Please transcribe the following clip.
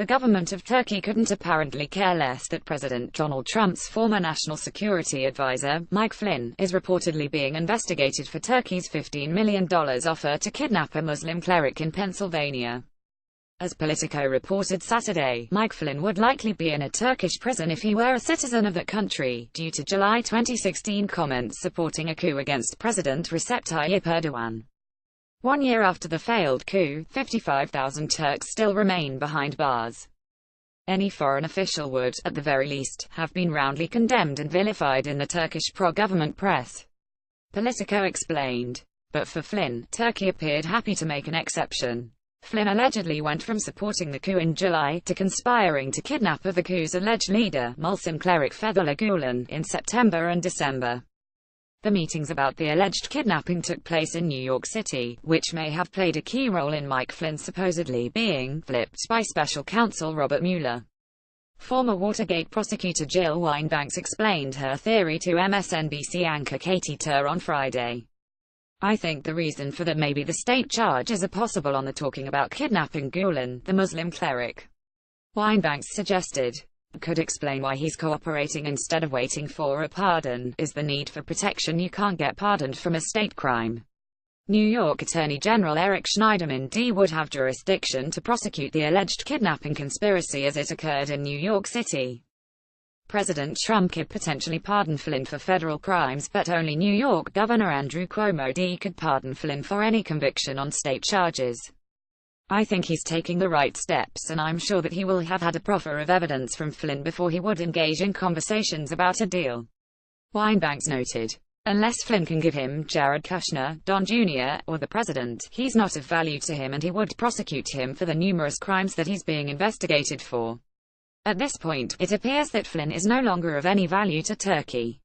The government of Turkey couldn't apparently care less that President Donald Trump's former national security advisor, Mike Flynn, is reportedly being investigated for Turkey's $15 million offer to kidnap a Muslim cleric in Pennsylvania. As Politico reported Saturday, Mike Flynn would likely be in a Turkish prison if he were a citizen of that country, due to July 2016 comments supporting a coup against President Recep Tayyip Erdogan. 1 year after the failed coup, 55,000 Turks still remain behind bars. Any foreign official would, at the very least, have been roundly condemned and vilified in the Turkish pro-government press. Politico explained. But for Flynn, Turkey appeared happy to make an exception. Flynn allegedly went from supporting the coup in July, to conspiring to kidnap the coup's alleged leader, Muslim cleric Fethullah Gulen, in September and December. The meetings about the alleged kidnapping took place in New York City, which may have played a key role in Mike Flynn supposedly being flipped by special counsel Robert Mueller. Former Watergate prosecutor Jill Wine-Banks explained her theory to MSNBC anchor Katie Tur on Friday. "I think the reason for that may be the state charges are possible on the talking about kidnapping Gulen, the Muslim cleric," Wine-Banks suggested. "Could explain why he's cooperating instead of waiting for a pardon, is the need for protection. You can't get pardoned from a state crime." New York Attorney General Eric Schneiderman would have jurisdiction to prosecute the alleged kidnapping conspiracy as it occurred in New York City. President Trump could potentially pardon Flynn for federal crimes, but only New York Governor Andrew Cuomo could pardon Flynn for any conviction on state charges. "I think he's taking the right steps, and I'm sure that he will have had a proffer of evidence from Flynn before he would engage in conversations about a deal," Wine-Banks noted. "Unless Flynn can give him Jared Kushner, Don Jr., or the president, he's not of value to him, and he would prosecute him for the numerous crimes that he's being investigated for." At this point, it appears that Flynn is no longer of any value to Turkey.